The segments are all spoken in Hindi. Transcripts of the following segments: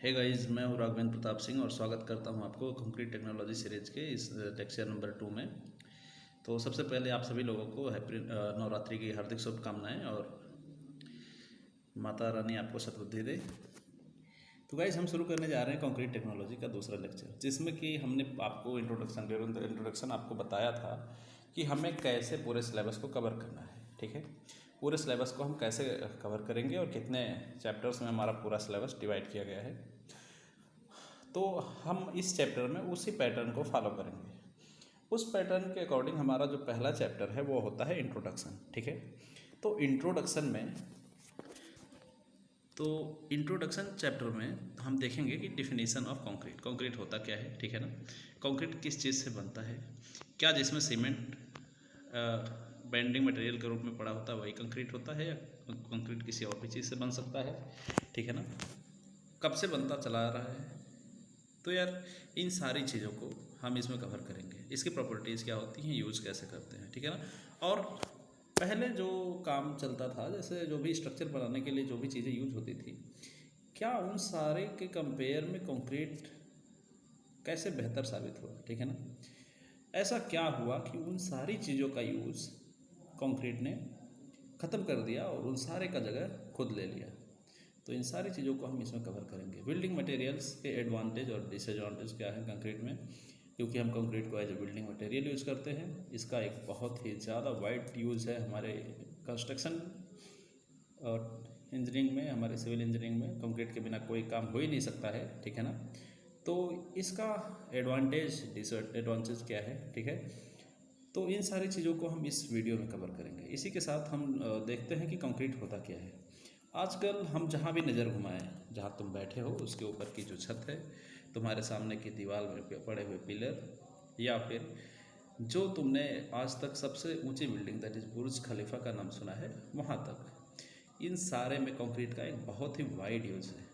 हे गाइस, मैं हूँ राघवेंद्र प्रताप सिंह और स्वागत करता हूँ आपको कंक्रीट टेक्नोलॉजी सीरीज के इस लेक्चर नंबर 2 में। तो सबसे पहले आप सभी लोगों को हैप्पी नवरात्रि की हार्दिक शुभकामनाएं और माता रानी आपको सद्बुद्धि दे। तो गाइस, हम शुरू करने जा रहे हैं कंक्रीट टेक्नोलॉजी का दूसरा लेक्चर, जिसमें कि हमने आपको इंट्रोडक्शन आपको बताया था कि हमें कैसे पूरे सिलेबस को कवर करना है। ठीक है, पूरे सिलेबस को हम कैसे कवर करेंगे और कितने चैप्टर्स में हमारा पूरा सिलेबस डिवाइड किया गया है। तो हम इस चैप्टर में उसी पैटर्न को फॉलो करेंगे। उस पैटर्न के अकॉर्डिंग हमारा जो पहला चैप्टर है वो होता है इंट्रोडक्शन। ठीक है, तो इंट्रोडक्शन चैप्टर में हम देखेंगे कि डिफिनीशन ऑफ कंक्रीट, कंक्रीट होता क्या है। ठीक है ना, कंक्रीट किस चीज़ से बनता है, क्या जिसमें सीमेंट बाइंडिंग मटेरियल के रूप में पड़ा होता है वही कंक्रीट होता है या कंक्रीट किसी और भी चीज़ से बन सकता है। ठीक है ना, कब से बनता चला आ रहा है। तो यार, इन सारी चीज़ों को हम इसमें कवर करेंगे। इसकी प्रॉपर्टीज़ क्या होती हैं, यूज़ कैसे करते हैं। ठीक है ना, और पहले जो काम चलता था, जैसे जो भी स्ट्रक्चर बनाने के लिए जो भी चीज़ें यूज होती थी, क्या उन सारे के कंपेयर में कंक्रीट कैसे बेहतर साबित हुआ। ठीक है ना, ऐसा क्या हुआ कि उन सारी चीज़ों का यूज़ कंक्रीट ने ख़त्म कर दिया और उन सारे का जगह खुद ले लिया। तो इन सारी चीज़ों को हम इसमें कवर करेंगे। बिल्डिंग मटेरियल्स के एडवांटेज और डिसएडवांटेज क्या है कंक्रीट में, क्योंकि हम कंक्रीट को as a building material use करते हैं। इसका एक बहुत ही ज़्यादा वाइड यूज़ है हमारे कंस्ट्रक्शन और इंजीनियरिंग में, हमारे सिविल इंजीनियरिंग में कंक्रीट के बिना कोई काम हो ही नहीं सकता है। ठीक है ना, तो इसका एडवांटेज डिसएडवांटेज क्या है। ठीक है, तो इन सारी चीज़ों को हम इस वीडियो में कवर करेंगे। इसी के साथ हम देखते हैं कि कंक्रीट होता क्या है। आजकल हम जहाँ भी नज़र घुमाएं, जहाँ तुम बैठे हो उसके ऊपर की जो छत है, तुम्हारे सामने की दीवार में पड़े हुए पिलर, या फिर जो तुमने आज तक सबसे ऊंची बिल्डिंग दैट इज़ बुर्ज खलीफा का नाम सुना है, वहाँ तक, इन सारे में कंक्रीट का एक बहुत ही वाइड यूज़ है।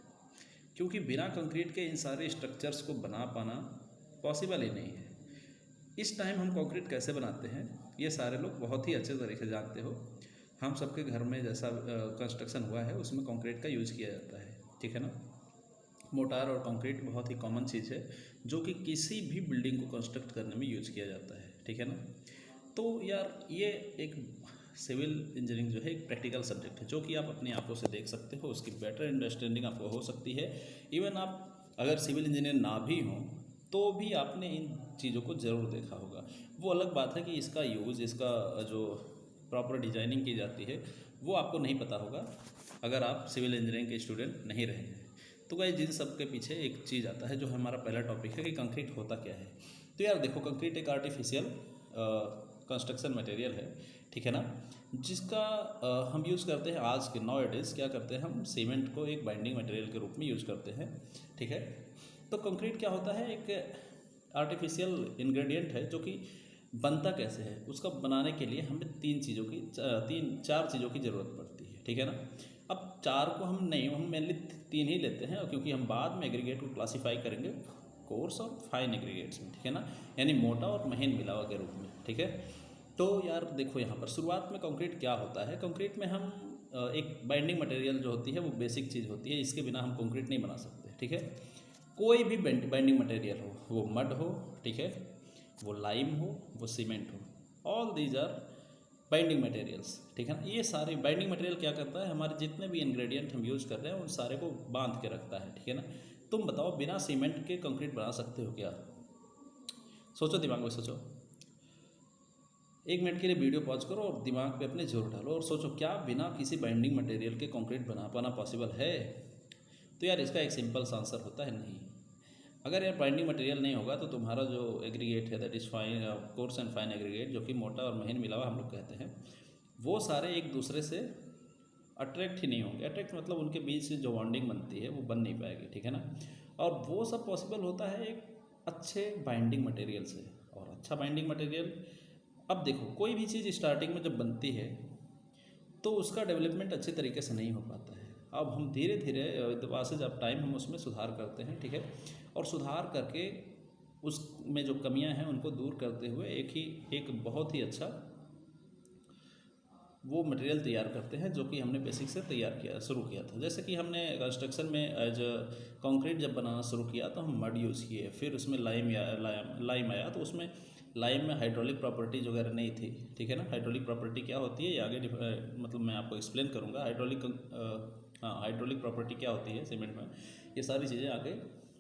क्योंकि बिना कंक्रीट के इन सारे स्ट्रक्चर्स को बना पाना पॉसिबल ही नहीं है। इस टाइम हम कंक्रीट कैसे बनाते हैं ये सारे लोग बहुत ही अच्छे तरीके से जानते हो। हम सबके घर में जैसा कंस्ट्रक्शन हुआ है उसमें कंक्रीट का यूज़ किया जाता है। ठीक है ना, मोटार और कंक्रीट बहुत ही कॉमन चीज़ है जो कि किसी भी बिल्डिंग को कंस्ट्रक्ट करने में यूज़ किया जाता है। ठीक है ना, तो यार ये एक सिविल इंजीनियरिंग जो है एक प्रैक्टिकल सब्जेक्ट है जो कि आप अपनी आंखों से देख सकते हो। उसकी बेटर अंडरस्टैंडिंग आपको हो सकती है। इवन आप अगर सिविल इंजीनियर ना भी हों तो भी आपने इन चीज़ों को ज़रूर देखा होगा। वो अलग बात है कि इसका यूज़, इसका जो प्रॉपर डिजाइनिंग की जाती है वो आपको नहीं पता होगा अगर आप सिविल इंजीनियरिंग के स्टूडेंट नहीं रहे हैं। तो गाइस, जिन सब के पीछे एक चीज़ आता है जो हमारा पहला टॉपिक है कि कंक्रीट होता क्या है। तो यार देखो, कंक्रीट एक आर्टिफिशियल कंस्ट्रक्शन मटेरियल है। ठीक है ना, जिसका हम यूज़ करते हैं आज के नाउ एडेज। क्या करते हैं, हम सीमेंट को एक बाइंडिंग मटेरियल के रूप में यूज़ करते हैं। ठीक है, तो कंक्रीट क्या होता है, एक आर्टिफिशियल इंग्रेडिएंट है जो कि बनता कैसे है। उसका बनाने के लिए हमें तीन चार चीज़ों की ज़रूरत पड़ती है। ठीक है ना, अब चार को हम नहीं, हम मेनली तीन ही लेते हैं क्योंकि हम बाद में एग्रीगेट को क्लासीफाई करेंगे कोर्स और फाइन एग्रीगेट्स में। ठीक है ना, यानी मोटा और महीन मिलावा के रूप में। ठीक है, तो यार देखो, यहाँ पर शुरुआत में कंक्रीट क्या होता है। कंक्रीट में हम एक बाइंडिंग मटेरियल जो होती है वो बेसिक चीज़ होती है, इसके बिना हम कंक्रीट नहीं बना सकते। ठीक है, कोई भी बाइंडिंग मटेरियल हो, वो मड हो, ठीक है, वो लाइम हो, वो सीमेंट हो, all these are binding materials. ठीक है ना, ये सारे बाइंडिंग मटेरियल क्या करता है, हमारे जितने भी इंग्रेडिएंट हम यूज़ कर रहे हैं उन सारे को बांध के रखता है। ठीक है ना, तुम बताओ बिना सीमेंट के कंक्रीट बना सकते हो क्या? सोचो, दिमाग में सोचो। 1 मिनट के लिए वीडियो पॉज करो और दिमाग पे अपने जोर डालो और सोचो, क्या बिना किसी बाइंडिंग मटेरियल के कंक्रीट बना पाना पॉसिबल है? तो यार इसका एक सिंपल सा आंसर होता है नहीं। अगर यार बाइंडिंग मटेरियल नहीं होगा तो तुम्हारा जो एग्रीगेट है that is fine, course and fine aggregate, जो कि मोटा और महीन मिलावा हम लोग कहते हैं, वो सारे एक दूसरे से अट्रैक्ट ही नहीं होंगे। अट्रैक्ट मतलब उनके बीच से जो बॉन्डिंग बनती है वो बन नहीं पाएगी। ठीक है ना, और वो सब पॉसिबल होता है एक अच्छे बाइंडिंग मटेरियल से। और अच्छा बाइंडिंग मटेरियल, अब देखो, कोई भी चीज़ स्टार्टिंग में जब बनती है तो उसका डेवलपमेंट अच्छे तरीके से नहीं हो पाता है। अब हम धीरे धीरे विद पासेज ऑफ टाइम हम उसमें सुधार करते हैं। ठीक है, और सुधार करके उसमें जो कमियां हैं उनको दूर करते हुए एक बहुत ही अच्छा वो मटेरियल तैयार करते हैं जो कि हमने बेसिक से तैयार किया शुरू किया था। जैसे कि हमने कंस्ट्रक्शन में एज कंक्रीट जब बनाना शुरू किया तो हम मड यूज़ किए, फिर उसमें लाइम आया, तो उसमें लाइम में हाइड्रोलिक प्रॉपर्टीज वगैरह नहीं थी, ठीक है ना। हाइड्रोलिक प्रॉपर्टी क्या होती है ये आगे मतलब मैं आपको एक्सप्लेन करूँगा। हाइड्रोलिक प्रॉपर्टी क्या होती है सीमेंट में, ये सारी चीज़ें आगे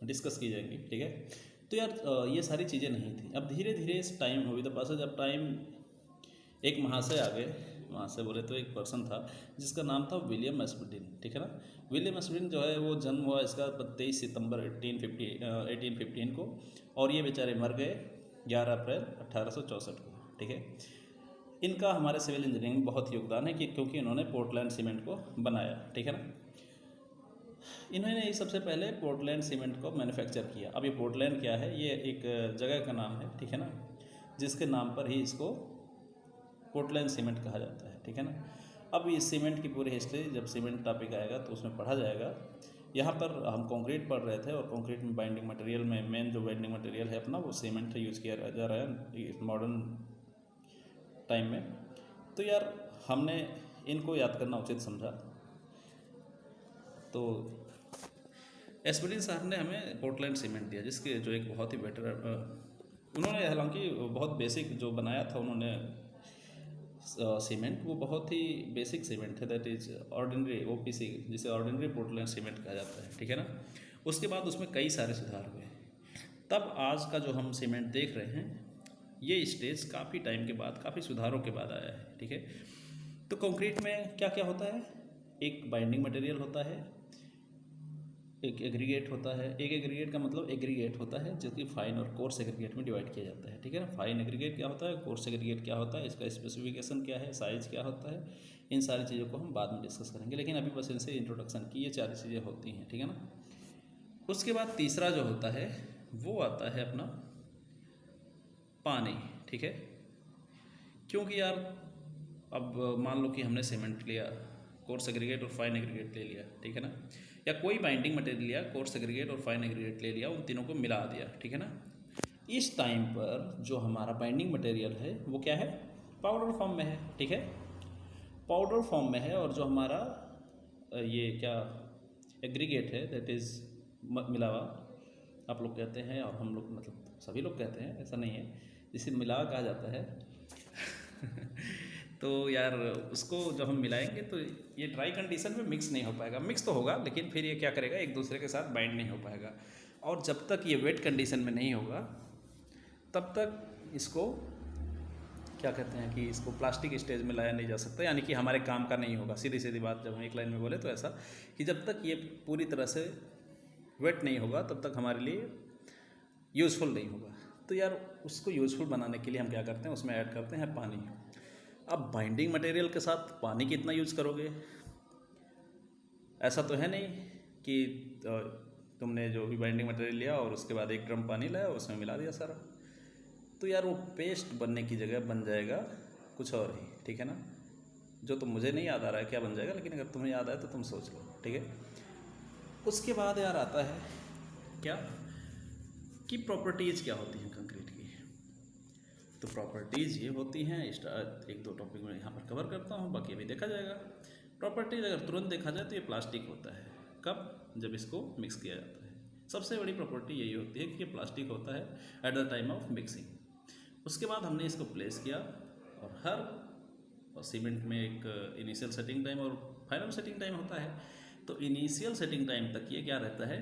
डिस्कस की जाएंगी, ठीक है। तो यार ये सारी चीज़ें नहीं थी। अब धीरे धीरे इस टाइम हुई द पासेज ऑफ टाइम एक महाशय आ गए, महाशय बोले तो एक पर्सन था जिसका नाम था विलियम एस्पिडिन, ठीक है ना। विलियम एस्पिडिन जो है वो जन्म हुआ इसका 23 सितंबर 1815 को, और ये बेचारे मर गए 11 अप्रैल 1864 को, ठीक है। इनका हमारे सिविल इंजीनियरिंग में बहुत योगदान है कि क्योंकि इन्होंने पोर्टलैंड सीमेंट को बनाया, ठीक है ना। इन्होंने ही सबसे पहले पोर्टलैंड सीमेंट को मैन्युफैक्चर किया। अब ये पोर्टलैंड क्या है, ये एक जगह का नाम है, ठीक है ना, जिसके नाम पर ही इसको पोर्टलैंड सीमेंट कहा जाता है, ठीक है ना। अब इस सीमेंट की पूरी हिस्ट्री जब सीमेंट टॉपिक आएगा तो उसमें पढ़ा जाएगा। यहाँ पर हम कंक्रीट पढ़ रहे थे, और कंक्रीट में बाइंडिंग मटेरियल में मेन जो बाइंडिंग मटेरियल है अपना वो सीमेंट यूज़ किया जा रहा है मॉडर्न टाइम में। तो यार हमने इनको याद करना उचित समझा। तो एस्पिडिन साहब ने हमें पोर्टलैंड सीमेंट दिया, जिसके जो एक बहुत ही बेटर उन्होंने, हालांकि बहुत बेसिक जो बनाया था उन्होंने सीमेंट, वो बहुत ही बेसिक सीमेंट है, दैट इज ऑर्डिनरी OPC, जिसे ऑर्डिनरी पोर्टलैंड सीमेंट कहा जाता है, ठीक है ना। उसके बाद उसमें कई सारे सुधार हुए, तब आज का जो हम सीमेंट देख रहे हैं ये स्टेज काफ़ी टाइम के बाद, काफ़ी सुधारों के बाद आया है, ठीक है। तो कंक्रीट में क्या क्या होता है, एक बाइंडिंग मटेरियल होता है, एक एग्रीगेट होता है। एक एग्रीगेट का मतलब एग्रीगेट होता है जो कि फाइन और कोर्स एग्रीगेट में डिवाइड किया जाता है, ठीक है ना। फाइन एग्रीगेट क्या होता है, कोर्स एग्रीगेट क्या होता है, इसका स्पेसिफिकेशन क्या है, साइज़ क्या होता है, इन सारी चीज़ों को हम बाद में डिस्कस करेंगे, लेकिन अभी बस इनसे इंट्रोडक्शन की ये 4 चीज़ें होती हैं, ठीक है ना। उसके बाद तीसरा जो होता है वो आता है अपना पानी, ठीक है। क्योंकि यार अब मान लो कि हमने सीमेंट लिया, कोर्स एग्रीगेट और फाइन एग्रीगेट ले लिया, ठीक है ना, या कोई बाइंडिंग मटेरियल लिया, कोर्स एग्रीगेट और फाइन एग्रीगेट ले लिया, उन तीनों को मिला दिया, ठीक है ना। इस टाइम पर जो हमारा बाइंडिंग मटेरियल है वो क्या है, पाउडर फॉर्म में है, ठीक है, पाउडर फॉर्म में है। और जो हमारा ये क्या एग्रीगेट है, दैट इज़ मिलावा आप लोग कहते हैं, और हम लोग मतलब सभी लोग कहते हैं, ऐसा नहीं है, जिसे मिलावा कहा जाता है तो यार उसको जब हम मिलाएंगे तो ये ड्राई कंडीशन में मिक्स नहीं हो पाएगा, मिक्स तो होगा लेकिन फिर ये क्या करेगा, एक दूसरे के साथ बाइंड नहीं हो पाएगा। और जब तक ये वेट कंडीशन में नहीं होगा तब तक इसको क्या कहते हैं कि इसको प्लास्टिक स्टेज में लाया नहीं जा सकता, यानी कि हमारे काम का नहीं होगा। सीधी सीधी बात जब हम एक लाइन में बोले तो ऐसा कि जब तक ये पूरी तरह से वेट नहीं होगा तब तक हमारे लिए यूज़फुल नहीं होगा। तो यार उसको यूज़फुल बनाने के लिए हम क्या करते हैं, उसमें ऐड करते हैं पानी। अब बाइंडिंग मटेरियल के साथ पानी कितना यूज़ करोगे, ऐसा तो है नहीं कि तुमने जो भी बाइंडिंग मटेरियल लिया और उसके बाद 1 ड्रम पानी लाया और उसमें मिला दिया सारा, तो यार वो पेस्ट बनने की जगह बन जाएगा कुछ और ही, ठीक है ना। जो तो मुझे नहीं याद आ रहा है क्या बन जाएगा, लेकिन अगर तुम्हें याद आए तो तुम सोच लो, ठीक है। उसके बाद यार आता है क्या कि प्रॉपर्टीज़ क्या होती हैं कंक्रीट की। तो प्रॉपर्टीज़ ये होती हैं, 1-2 टॉपिक में यहाँ पर कवर करता हूँ, बाकी अभी देखा जाएगा। प्रॉपर्टीज़ अगर तुरंत देखा जाए तो ये प्लास्टिक होता है, कब, जब इसको मिक्स किया जाता है। सबसे बड़ी प्रॉपर्टी यही होती है कि ये प्लास्टिक होता है at the time of mixing. उसके बाद हमने इसको प्लेस किया, और हर सीमेंट में एक इनिशियल सेटिंग टाइम और फाइनल सेटिंग टाइम होता है। तो इनिशियल सेटिंग टाइम तक ये क्या रहता है,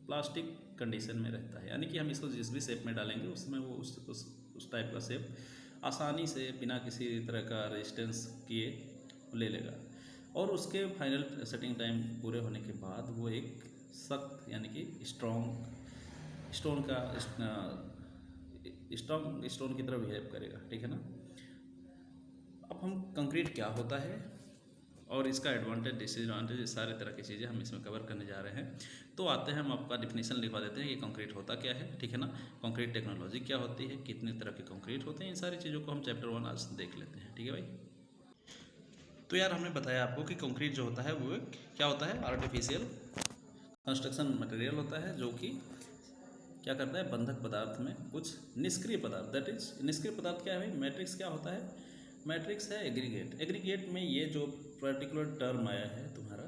प्लास्टिक कंडीशन में रहता है, यानी कि हम इसको जिस भी शेप में डालेंगे उसमें वो उस टाइप का शेप आसानी से बिना किसी तरह का रेजिस्टेंस किए ले लेगा। और उसके फाइनल सेटिंग टाइम पूरे होने के बाद वो एक सख्त यानी कि स्ट्रॉन्ग स्टोन की तरह बिहेव करेगा, ठीक है ना। अब हम कंक्रीट क्या होता है और इसका एडवांटेज डिसएडवांटेज, सारे तरह की चीज़ें हम इसमें कवर करने जा रहे हैं। तो आते हैं, हम आपका डिफिनेशन लिखवा देते हैं कि कंक्रीट होता क्या है, ठीक है ना। कंक्रीट टेक्नोलॉजी क्या होती है, कितने तरह के कंक्रीट होते हैं, इन सारी चीज़ों को हम चैप्टर 1 आज देख लेते हैं, ठीक है भाई। तो यार हमने बताया आपको कि कंक्रीट जो होता है वो क्या होता है, आर्टिफिशियल कंस्ट्रक्शन मटेरियल होता है, जो कि क्या करता है, बंधक पदार्थ में कुछ निष्क्रिय पदार्थ, दैट इज निष्क्रिय पदार्थ क्या है भाई, मैट्रिक्स क्या होता है, मैट्रिक्स है एग्रीगेट। एग्रीगेट में ये जो पर्टिकुलर टर्म आया है तुम्हारा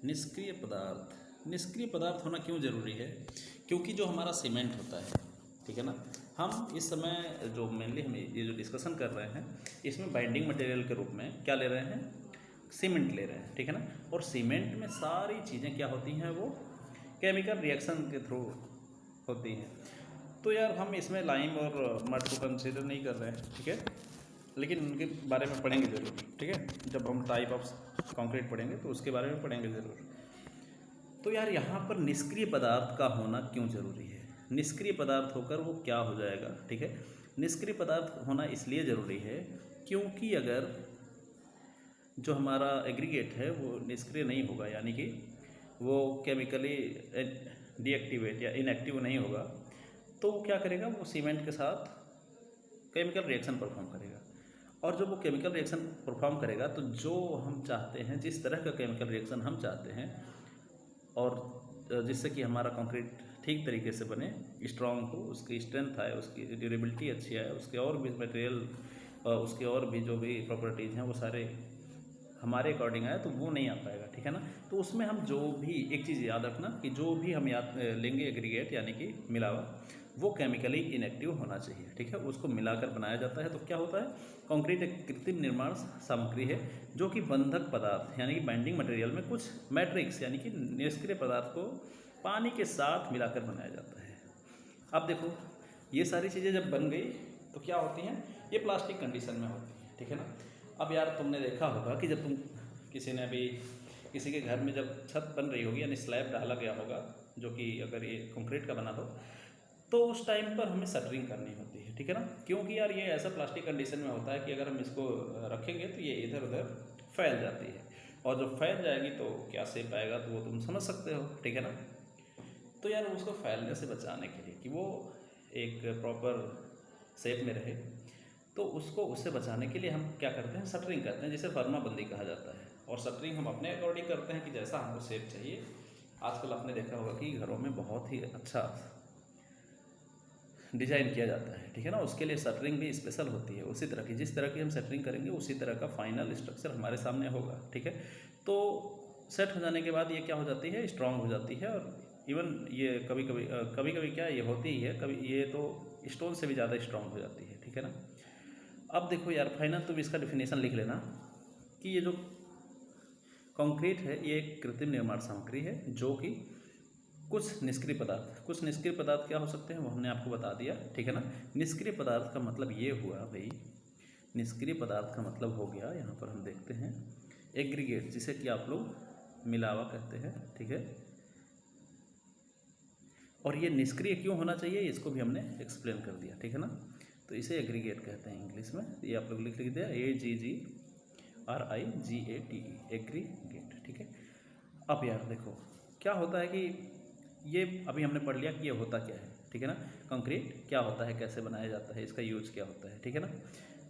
निष्क्रिय पदार्थ। निष्क्रिय पदार्थ होना क्यों ज़रूरी है? क्योंकि जो हमारा सीमेंट होता है, ठीक है ना, हम इस समय जो मेनली हम ये जो डिस्कशन कर रहे हैं इसमें बाइंडिंग मटेरियल के रूप में क्या ले रहे हैं? सीमेंट ले रहे हैं, ठीक है ना। और सीमेंट में सारी चीज़ें क्या होती हैं? वो केमिकल रिएक्शन के थ्रू होती हैं। तो यार हम इसमें लाइम और मड को कंसिडर नहीं कर रहे हैं, ठीक है, लेकिन उनके बारे में पढ़ेंगे ज़रूर, ठीक है। जब हम टाइप ऑफ कंक्रीट पढ़ेंगे तो उसके बारे में पढ़ेंगे ज़रूर। तो यार यहाँ पर निष्क्रिय पदार्थ का होना क्यों ज़रूरी है? निष्क्रिय पदार्थ होकर वो क्या हो जाएगा, ठीक है। निष्क्रिय पदार्थ होना इसलिए ज़रूरी है क्योंकि अगर जो हमारा एग्रीगेट है वो निष्क्रिय नहीं होगा, यानी कि वो केमिकली डीएक्टिवेट या इनएक्टिव नहीं होगा, तो वो क्या करेगा? वो सीमेंट के साथ केमिकल रिएक्शन परफॉर्म करेगा। और जब वो केमिकल रिएक्शन परफॉर्म करेगा तो जो हम चाहते हैं, जिस तरह का केमिकल रिएक्शन हम चाहते हैं और जिससे कि हमारा कंक्रीट ठीक तरीके से बने, स्ट्रॉन्ग हो, उसकी स्ट्रेंथ आए, उसकी ड्यूरेबिलिटी अच्छी आए, उसके और भी मटेरियल उसके और भी जो भी प्रॉपर्टीज़ हैं वो सारे हमारे अकॉर्डिंग आए, तो वो नहीं आ पाएगा, ठीक है ना। तो उसमें हम जो भी एक चीज़ याद रखना कि जो भी हम याद लेंगे एग्रीगेट यानी कि मिलावा, वो केमिकली इनएक्टिव होना चाहिए, ठीक है। उसको मिलाकर बनाया जाता है तो क्या होता है? कंक्रीट एक कृत्रिम निर्माण सामग्री है जो कि बंधक पदार्थ यानी कि बाइंडिंग मटेरियल में कुछ मैट्रिक्स यानी कि निष्क्रिय पदार्थ को पानी के साथ मिलाकर बनाया जाता है। अब देखो ये सारी चीज़ें जब बन गई तो क्या होती हैं? ये प्लास्टिक कंडीशन में होती हैं, ठीक है ना। अब यार तुमने देखा होगा कि जब तुम किसी ने अभी किसी के घर में जब छत बन रही होगी यानी स्लैब डाला गया होगा, जो कि अगर ये कंक्रीट का बना हो, तो उस टाइम पर हमें शटरिंग करनी होती है, ठीक है ना। क्योंकि यार ये ऐसा प्लास्टिक कंडीशन में होता है कि अगर हम इसको रखेंगे तो ये इधर उधर फैल जाती है, और जब फैल जाएगी तो क्या शेप आएगा तो वो तुम समझ सकते हो, ठीक है ना। तो यार उसको फैलने से बचाने के लिए कि वो एक प्रॉपर शेप में रहे, तो उसको उससे बचाने के लिए हम क्या करते हैं? शटरिंग करते हैं, जिसे फर्माबंदी कहा जाता है। और शटरिंग हम अपने अकॉर्डिंग करते हैं कि जैसा हमको शेप चाहिए। आजकल आपने देखा होगा कि घरों में बहुत ही अच्छा डिज़ाइन किया जाता है, ठीक है ना। उसके लिए शटरिंग भी स्पेशल होती है, उसी तरह की जिस तरह की हम शटरिंग करेंगे उसी तरह का फाइनल स्ट्रक्चर हमारे सामने होगा, ठीक है। तो सेट हो जाने के बाद ये क्या हो जाती है? स्ट्रांग हो जाती है। और इवन ये कभी कभी क्या ये होती ही है, कभी ये तो स्टोन से भी ज़्यादा स्ट्रांग हो जाती है, ठीक है ना। अब देखो यार फाइनल तुम इसका डिफिनेशन लिख लेना कि ये जो कंक्रीट है ये एक कृत्रिम निर्माण सामग्री है जो कि कुछ निष्क्रिय पदार्थ क्या हो सकते हैं वो हमने आपको बता दिया, ठीक है ना। निष्क्रिय पदार्थ का मतलब ये हुआ भाई, निष्क्रिय पदार्थ का मतलब हो गया, यहाँ पर हम देखते हैं एग्रीगेट, जिसे कि आप लोग मिलावा कहते हैं, ठीक है। और ये निष्क्रिय क्यों होना चाहिए इसको भी हमने एक्सप्लेन कर दिया, ठीक है ना। तो इसे एग्रीगेट कहते हैं इंग्लिश में, ये आप लोग लिख दिया AGGRIGATE, एग्रीगेट, ठीक है। अब यार देखो क्या होता है कि ये अभी हमने पढ़ लिया कि ये होता क्या है, ठीक है ना। कंक्रीट क्या होता है, कैसे बनाया जाता है, इसका यूज क्या होता है, ठीक है ना।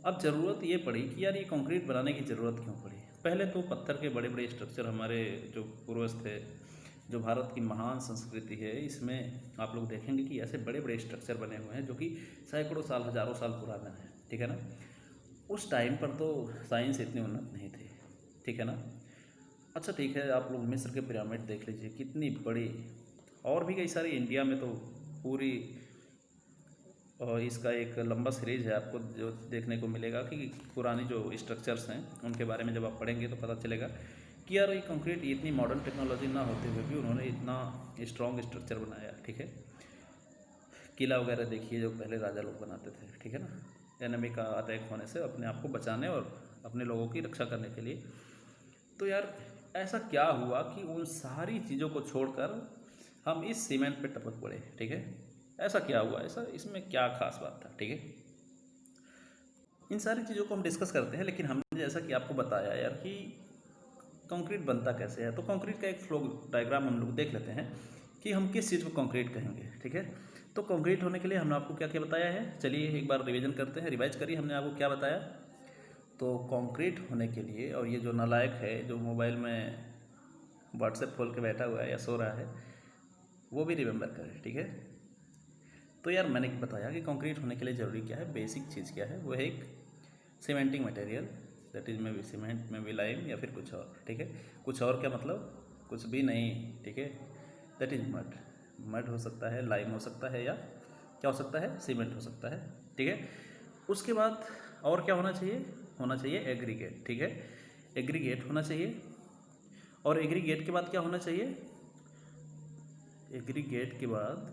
अब ज़रूरत ये पड़ी कि यार ये कंक्रीट बनाने की ज़रूरत क्यों पड़ी? पहले तो पत्थर के बड़े बड़े स्ट्रक्चर हमारे जो पूर्वज थे, जो भारत की महान संस्कृति है, इसमें आप लोग देखेंगे कि ऐसे बड़े बड़े स्ट्रक्चर बने हुए हैं जो कि सैकड़ों साल हज़ारों साल पुराना है, ठीक है ना। उस टाइम पर तो साइंस इतनी उन्नत नहीं थी, ठीक है ना। अच्छा ठीक है, आप लोग मिस्र के पिरामिड देख लीजिए कितनी बड़ी, और भी कई सारी इंडिया में तो पूरी इसका एक लंबा सीरीज है, आपको जो देखने को मिलेगा कि पुरानी जो स्ट्रक्चर्स हैं उनके बारे में जब आप पढ़ेंगे तो पता चलेगा कि यार ये कंक्रीट इतनी मॉडर्न टेक्नोलॉजी ना होते हुए भी उन्होंने इतना स्ट्रॉन्ग स्ट्रक्चर बनाया, ठीक है। किला वगैरह देखिए जो पहले राजा लोग बनाते थे, ठीक है ना, एनिमी का अटैक होने से अपने आप को बचाने और अपने लोगों की रक्षा करने के लिए। तो यार ऐसा क्या हुआ कि उन सारी चीज़ों को छोड़कर हम इस सीमेंट पे टपक पड़े, ठीक है। ऐसा क्या हुआ, ऐसा इसमें क्या खास बात था, ठीक है। इन सारी चीज़ों को हम डिस्कस करते हैं, लेकिन हमने जैसा कि आपको बताया यार कि कंक्रीट बनता कैसे है, तो कंक्रीट का एक फ्लो डायग्राम हम लोग देख लेते हैं कि हम किस चीज़ को कंक्रीट कहेंगे, ठीक है। तो कंक्रीट होने के लिए हमने आपको क्या क्या बताया है, चलिए एक बार रिवीजन करते हैं, रिवाइज करिए हमने आपको क्या बताया। तो कंक्रीट होने के लिए, और ये जो नालायक है जो मोबाइल में व्हाट्सएप खोल के बैठा हुआ है या सो रहा है, वो भी रिमेंबर करें, ठीक है। तो यार मैंने बताया कि कंक्रीट होने के लिए ज़रूरी क्या है, बेसिक चीज़ क्या है, वो है एक सीमेंटिंग मटेरियल, दैट इज में भी सीमेंट में भी लाइम या फिर कुछ और, ठीक है। कुछ और क्या मतलब, कुछ भी नहीं, ठीक है। दैट इज मड, मड हो सकता है, लाइम हो सकता है, या क्या हो सकता है, सीमेंट हो सकता है, ठीक है। उसके बाद और क्या होना चाहिए, होना चाहिए एग्रीगेट, ठीक है। एग्रीगेट होना चाहिए, और एग्रीगेट के बाद क्या होना चाहिए, एग्रीगेट के बाद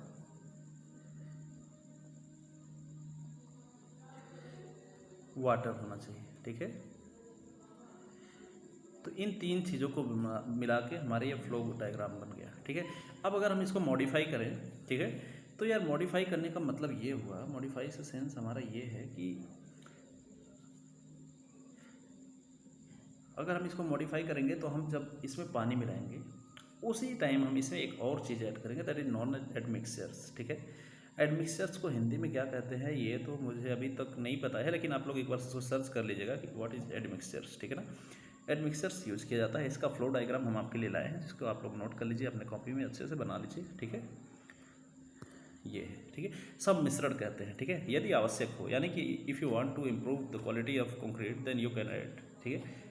वाटर होना चाहिए, ठीक है। तो इन तीन चीज़ों को मिला के हमारे ये फ्लो डायग्राम बन गया, ठीक है। अब अगर हम इसको मॉडिफाई करें, ठीक है, तो यार मॉडिफाई करने का मतलब ये हुआ, मॉडिफाई से सेंस हमारा ये है कि अगर हम इसको मॉडिफाई करेंगे तो हम जब इसमें पानी मिलाएंगे उसी टाइम हम इसमें एक और चीज़ ऐड करेंगे, दैट इज नॉन एडमिक्सचर्स, ठीक है। एडमिक्सचर्स को हिंदी में क्या कहते हैं ये तो मुझे अभी तक नहीं पता है, लेकिन आप लोग एक बार इसको सर्च कर लीजिएगा कि व्हाट इज एडमिक्सचर्स, ठीक है ना। एडमिक्सचर्स यूज़ किया जाता है, इसका फ्लो डायग्राम हम आपके लिए लाए हैं, जिसको आप लोग नोट कर लीजिए, अपने कॉपी में अच्छे से बना लीजिए, ठीक है। ये है, ठीक है, सब मिश्रण कहते हैं, ठीक है। यदि आवश्यक हो, यानी कि if you want to improve the quality of concrete then you can add, ठीक है।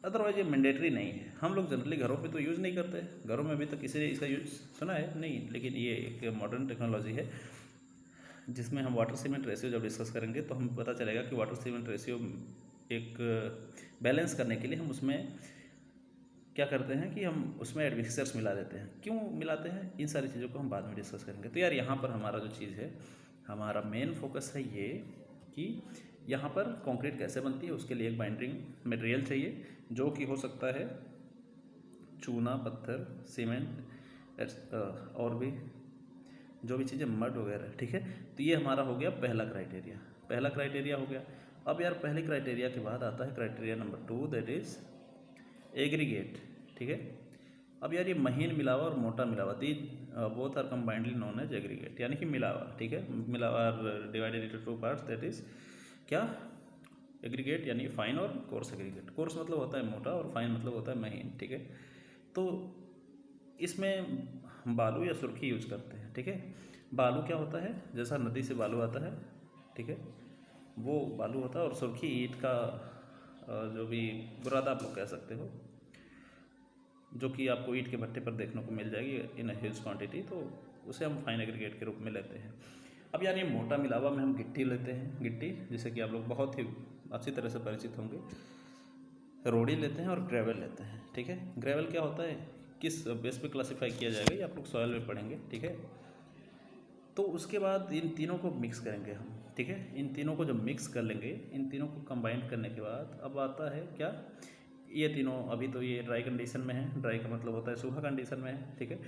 अदरवाइज ये मैंडेटरी नहीं है, हम लोग जनरली घरों पे तो यूज़ नहीं करते, घरों में अभी तक किसी ने इसका यूज़ सुना है नहीं, लेकिन ये एक मॉडर्न टेक्नोलॉजी है जिसमें हम वाटर सीमेंट रेशियो जब डिस्कस करेंगे तो हम पता चलेगा कि वाटर सीमेंट रेशियो एक बैलेंस करने के लिए हम उसमें क्या करते हैं कि हम उसमें एडमिक्सचर्स मिला देते हैं। क्यों मिलाते हैं, इन सारी चीज़ों को हम बाद में डिस्कस करेंगे। तो यार यहाँ पर हमारा जो चीज़ है, हमारा मेन फोकस है ये कि यहाँ पर कंक्रीट कैसे बनती है, उसके लिए एक बाइंडिंग मटेरियल चाहिए, जो कि हो सकता है चूना, पत्थर, सीमेंट और भी जो भी चीज़ें, मड वगैरह, ठीक है। तो ये हमारा हो गया पहला क्राइटेरिया, पहला क्राइटेरिया हो गया। अब यार पहले क्राइटेरिया के बाद आता है criteria number 2, that is aggregate, ठीक है। अब यार ये महीन मिलावा और मोटा मिलावा, both are combinedly known as aggregate, यानी कि मिलावा, ठीक है। मिलावा are divided into 2 parts, that is क्या, एग्रीगेट यानी फाइन और कोर्स एग्रीगेट। कोर्स मतलब होता है मोटा और फाइन मतलब होता है महीन, ठीक है। तो इसमें हम बालू या सुर्खी यूज करते हैं, ठीक है। बालू क्या होता है, जैसा नदी से बालू आता है, ठीक है, वो बालू होता है, और सुर्खी ईंट का जो भी बुरादा आप लोग कह सकते हो, जो कि आपको ईंट के भट्टे पर देखने को मिल जाएगी इन ह्यूज क्वांटिटी, तो उसे हम फाइन एग्रीगेट के रूप में लेते हैं। अब यार ये मोटा मिलावा में हम गिट्टी लेते हैं, गिट्टी जिसे कि आप लोग बहुत ही अच्छी तरह से परिचित होंगे, रोड़ी लेते हैं और ग्रेवल लेते हैं, ठीक है। ग्रेवल क्या होता है, किस बेस पे क्लासीफाई किया जाएगा ये आप लोग सॉइल में पढ़ेंगे, ठीक है। तो उसके बाद इन तीनों को मिक्स करेंगे हम, ठीक है। इन तीनों को जब मिक्स कर लेंगे, इन तीनों को कंबाइन करने के बाद अब आता है क्या, ये तीनों अभी तो ये ड्राई कंडीशन में है, ड्राई का मतलब होता है सूखा कंडीशन में है, ठीक है।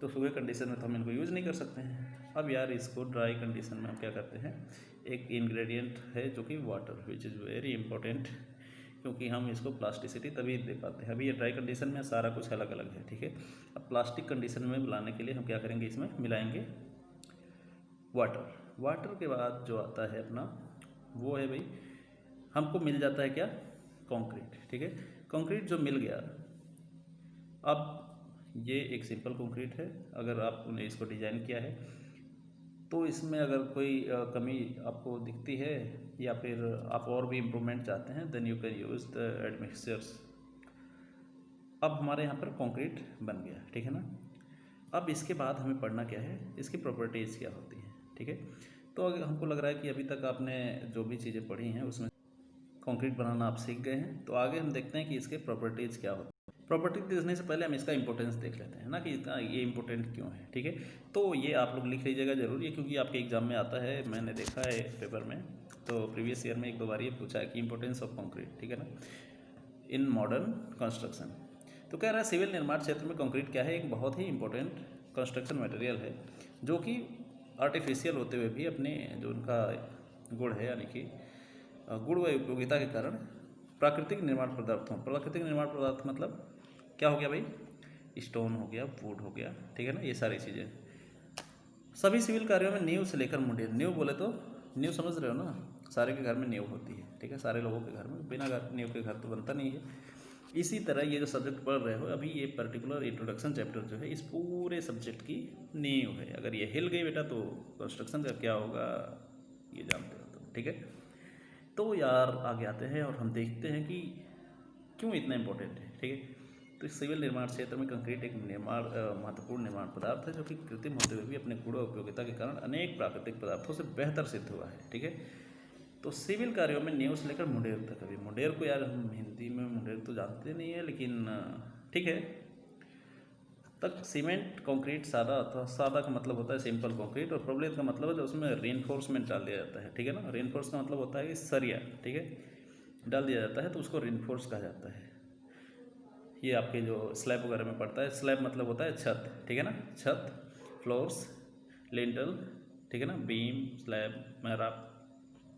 तो सूखे कंडीशन में तो हम इनको यूज़ नहीं कर सकते हैं। अब यार इसको ड्राई कंडीशन में हम क्या करते हैं, एक इंग्रेडिएंट है जो कि water, which is very important, क्योंकि हम इसको प्लास्टिसिटी तभी दे पाते हैं। अभी ये ड्राई कंडीशन में सारा कुछ अलग अलग है, ठीक है। अब प्लास्टिक कंडीशन में लाने के लिए हम क्या करेंगे, इसमें मिलाएंगे वाटर। वाटर के बाद जो आता है अपना, वो है भाई, हमको मिल जाता है क्या, कंक्रीट, ठीक है। कंक्रीट जो मिल गया, अब ये एक सिंपल कंक्रीट है, अगर आपने इसको डिज़ाइन किया है तो इसमें अगर कोई कमी आपको दिखती है या फिर आप और भी इम्प्रूवमेंट चाहते हैं, then you can use the admixtures. अब हमारे यहाँ पर कंक्रीट बन गया, ठीक है ना। अब इसके बाद हमें पढ़ना क्या है, इसकी प्रॉपर्टीज़ क्या होती हैं, ठीक है। तो अगर हमको लग रहा है कि अभी तक आपने जो भी चीज़ें पढ़ी हैं उसमें कंक्रीट बनाना आप सीख गए हैं, तो आगे हम देखते हैं कि इसके प्रॉपर्टीज़ क्या होती हैं। प्रॉपर्टीज देखने से पहले हम इसका इंपॉर्टेंस देख लेते हैं ना, कि इसका ये इंपॉर्टेंट क्यों है, ठीक है। तो ये आप लोग लिख लीजिएगा जरूर, ये क्योंकि आपके एग्जाम में आता है, मैंने देखा है पेपर में, तो प्रीवियस ईयर में एक दो बार ये पूछा है कि इंपॉर्टेंस ऑफ कंक्रीट, ठीक है ना, इन मॉडर्न कंस्ट्रक्शन। तो कह रहा है सिविल निर्माण क्षेत्र में कंक्रीट क्या है, एक बहुत ही इंपॉर्टेंट कंस्ट्रक्शन मटेरियल है, जो कि आर्टिफिशियल होते हुए भी अपने जो उनका गुण है, यानी कि गुण व उपयोगिता के कारण प्राकृतिक निर्माण पदार्थों, प्राकृतिक निर्माण पदार्थ मतलब क्या हो गया भाई, स्टोन हो गया, वुड हो गया, ठीक है ना, ये सारी चीज़ें सभी सिविल कार्यों में नींव से लेकर मुंडे, नींव बोले तो नींव समझ रहे हो ना, सारे के घर में नींव होती है, ठीक है, सारे लोगों के घर में, बिना नींव के घर तो बनता नहीं है। इसी तरह ये जो सब्जेक्ट पढ़ रहे हो अभी, ये पर्टिकुलर इंट्रोडक्शन चैप्टर जो है इस पूरे सब्जेक्ट की नींव है। अगर ये हिल गई बेटा तो कंस्ट्रक्शन का क्या होगा ये जानते हो तुम, ठीक है। तो यार आगे आते हैं और हम देखते हैं कि क्यों इतना इम्पोर्टेंट है, ठीक है। तो इस सिविल निर्माण क्षेत्र में कंक्रीट एक महत्वपूर्ण निर्माण पदार्थ है जो कि कृत्रिम होते हुए भी अपने गुण और उपयोगिता के कारण अनेक प्राकृतिक पदार्थों से बेहतर सिद्ध हुआ है, ठीक है। तो सिविल कार्यों में नींव से लेकर मुंडेर तक, अभी मुंडेर को यार हम हिंदी में मुंडेर तो जानते नहीं है, लेकिन ठीक है, तक सीमेंट कंक्रीट सादा, अथवा सादा का मतलब होता है सिंपल कंक्रीट, और प्रबलित का मतलब है जो उसमें रेनफोर्समेंट डाल दिया जाता है, ठीक है ना। रेनफोर्स का मतलब होता है कि सरिया, ठीक है, डाल दिया जाता है तो उसको रेनफोर्स कहा जाता है। ये आपके जो स्लैब वगैरह में पड़ता है, स्लैब मतलब होता है छत, ठीक है ना, छत, फ्लोर्स, लिंटल, ठीक है ना, बीम, स्लैब, मेहराब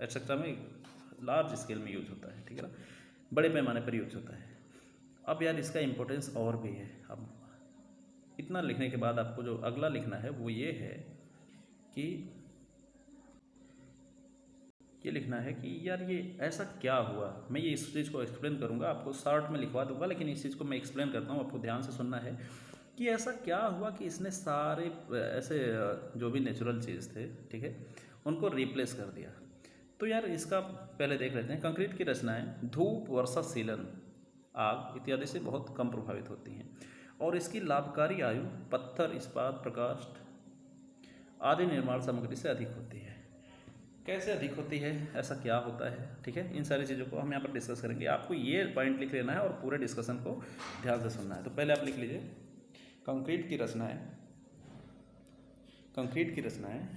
एक्सेट्रा में लार्ज स्केल में यूज होता है, ठीक है ना, बड़े पैमाने पर यूज होता है। अब यार इसका इम्पोर्टेंस और भी है। अब इतना लिखने के बाद आपको जो अगला लिखना है वो ये है कि ये लिखना है कि यार ये ऐसा क्या हुआ। मैं ये इस चीज़ को एक्सप्लेन करूँगा, आपको शॉर्ट में लिखवा दूंगा, लेकिन इस चीज़ को मैं एक्सप्लेन करता हूँ, आपको ध्यान से सुनना है कि ऐसा क्या हुआ कि इसने सारे ऐसे जो भी नेचुरल चीज़ थे, ठीक है, उनको रिप्लेस कर दिया। तो यार इसका पहले देख लेते हैं। कंक्रीट की रचनाएं धूप, वर्षा, सीलन, आग इत्यादि से बहुत कम प्रभावित होती हैं और इसकी लाभकारी आयु पत्थर, इस्पात, प्रकाश आदि निर्माण सामग्री से अधिक होती है। कैसे अधिक होती है, ऐसा क्या होता है, ठीक है, इन सारी चीज़ों को हम यहाँ पर डिस्कस करेंगे। आपको ये पॉइंट लिख लेना है और पूरे डिस्कशन को ध्यान से सुनना है। तो पहले आप लिख लीजिए, कंक्रीट की रचनाएं, कंक्रीट की रचनाएं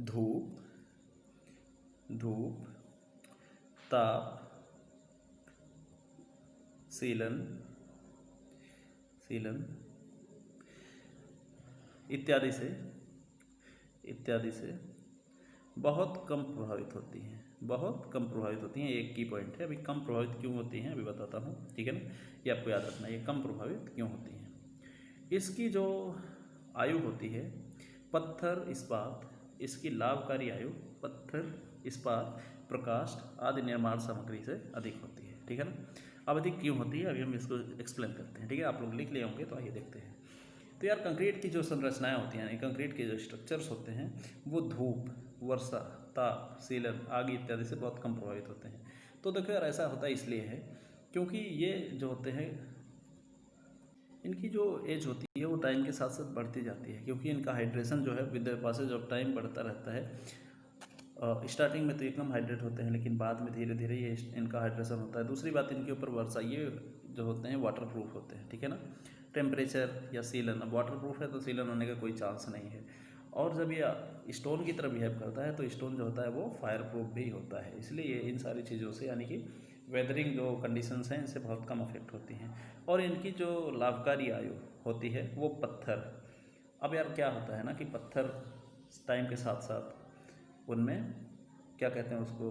धूप, धूप, ताप, सीलन, सीलन इत्यादि से बहुत कम प्रभावित होती हैं, बहुत कम प्रभावित होती हैं। एक की पॉइंट है, अभी कम प्रभावित क्यों होती हैं अभी बताता हूँ, ठीक है ना, ये आपको याद रखना है, ये कम प्रभावित क्यों होती हैं। इसकी जो आयु होती है पत्थर, इस्पात, इसकी लाभकारी आयु पत्थर, इस्पात, प्रकाश आदि निर्माण सामग्री से अधिक होती है, ठीक है ना। अब अधिक क्यों होती है अभी हम इसको एक्सप्लेन करते हैं, ठीक है। आप लोग लिख लिए होंगे तो आइए देखते हैं। तो यार कंक्रीट की जो संरचनाएं होती हैं, यानी कंक्रीट के जो स्ट्रक्चर्स होते हैं, वो धूप, वर्षा, ताप, सीलन, आग इत्यादि से बहुत कम प्रभावित होते हैं। तो देखो यार ऐसा होता है इसलिए है क्योंकि ये जो होते हैं इनकी जो एज होती है वो टाइम के साथ साथ बढ़ती जाती है, क्योंकि इनका हाइड्रेशन जो है with the passage of time बढ़ता रहता है। स्टार्टिंग में तो ये कम हाइड्रेट होते हैं, लेकिन बाद में धीरे धीरे ये इनका हाइड्रेशन होता है। दूसरी बात, इनके ऊपर वर्षा, ये जो होते हैं वाटर प्रूफ होते हैं, ठीक है ना। टेम्परेचर या सीलन, अब वाटर प्रूफ है तो सीलन होने का कोई चांस नहीं है। और जब ये स्टोन की तरह बिहेव करता है तो स्टोन जो होता है वो फायर प्रूफ भी होता है। इसलिए इन सारी चीज़ों से, यानी कि वेदरिंग जो कंडीशंस हैं, इनसे बहुत कम अफेक्ट होती हैं। और इनकी जो लाभकारी आयु होती है वो पत्थर। अब यार क्या होता है ना कि पत्थर टाइम के साथ साथ उनमें क्या कहते हैं उसको,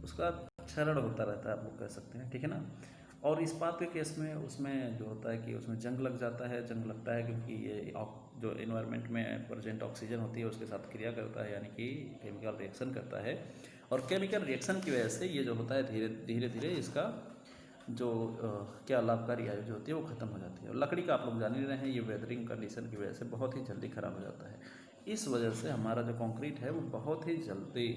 उसका क्षरण होता रहता है, आप लोग कह सकते हैं, ठीक है ना। और इस्पात के केस में उसमें जो होता है कि उसमें जंग लग जाता है, जंग लगता है क्योंकि ये जो इन्वायरमेंट में प्रेजेंट ऑक्सीजन होती है उसके साथ क्रिया करता है, यानी कि केमिकल रिएक्शन करता है। और केमिकल रिएक्शन की वजह से ये जो होता है धीरे धीरे इसका जो क्या लाभकारी आयु जो होती है वो ख़त्म हो जाती है। और लकड़ी का आप लोग जान ही रहे हैं, ये वेदरिंग कंडीशन की वजह से बहुत ही जल्दी ख़राब हो जाता है। इस वजह से हमारा जो कंक्रीट है वो बहुत ही जल्दी,